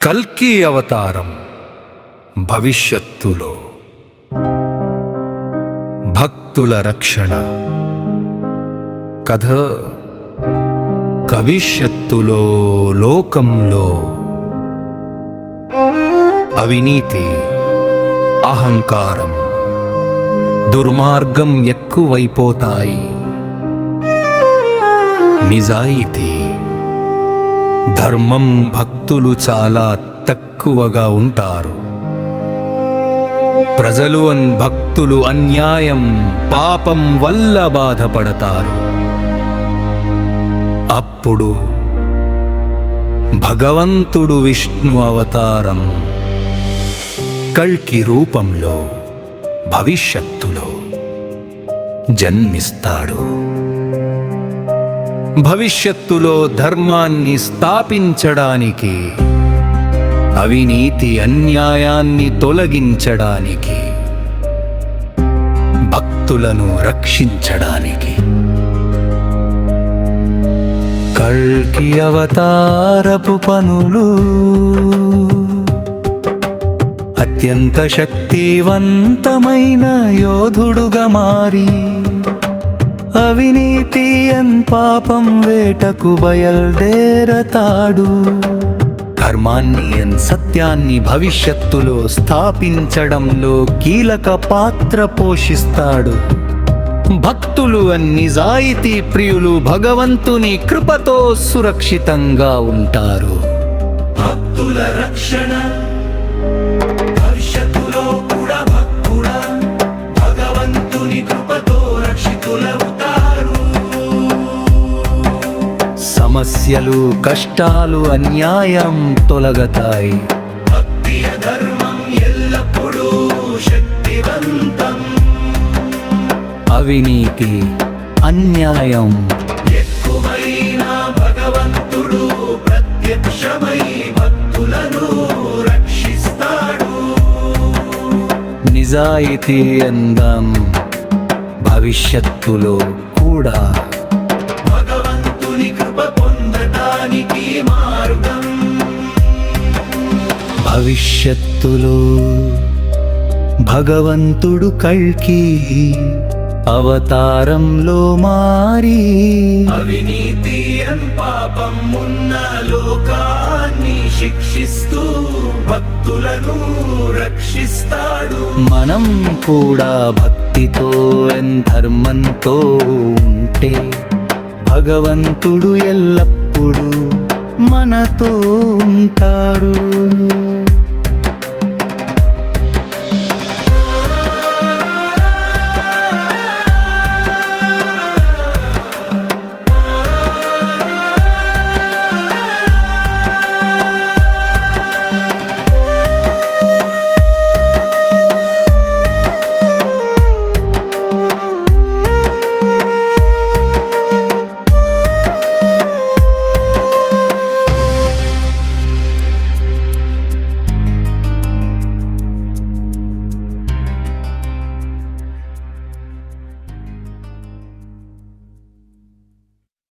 కల్కి అవతారం భవిష్యత్తులో భక్తుల రక్షణ కథ. భవిష్యత్తులో లోకంలో అవినీతి, అహంకారం, దుర్మార్గం ఎక్కువైపోతాయి. నిజాయితీ, ధర్మం, భక్తులు చాలా తక్కువగా ఉంటారు. ప్రజలు భక్తులు అన్యాయం, పాపం వల్ల బాధపడతారు. అప్పుడు భగవంతుడు విష్ణు అవతారం కల్కి రూపంలో భవిష్యత్తులో జన్మిస్తాడు. భవిష్యత్తులో ధర్మాన్ని స్థాపించడానికి, అవినీతి అన్యాయాన్ని తొలగించడానికి, భక్తులను రక్షించడానికి. కల్కి అవతారపు పనులు అత్యంత శక్తివంతమైన యోధుడుగా మారి అవినీతి పాపం వేటకు బయల్దేరతాడు. ధర్మాన్ని సత్యాన్ని భవిష్యత్తులో స్థాపించడంలో కీలక పాత్ర పోషిస్తాడు. భక్తులు నిజాయితీ ప్రియులు భగవంతుని కృపతో సురక్షితంగా ఉంటారు. భక్తుల రక్షణ భవిష్యత్తులో కూడా భక్తుడా భగవంతుని కృపతో రక్షితులవుతారు. సమస్యలు, కష్టాలు, అన్యాయం తొలగతాయి. భక్తియ ధర్మం ఎల్లప్పుడూ శక్తివంతం. అవినీతి, అన్యాయం ఎక్కువైన భగవంతుడు ప్రత్యక్షమై భక్తులను రక్షిస్తాడు. నిజాయితీ అందం భవిష్యత్తులో కూడా భగవంతుని కృప పొందటానికి మార్గం. భవిష్యత్తులో భగవంతుడు కల్కి అవతారంలో మారి అవినీతి పాపం ఉన్న లోకాన్ని శిక్షిస్తూ భక్తులను రక్షిస్తాడు. మనం కూడా భక్తితో ధర్మంతో ఉంటే భగవంతుడు ఎల్లప్పుడూ మనతో ఉంటాడు.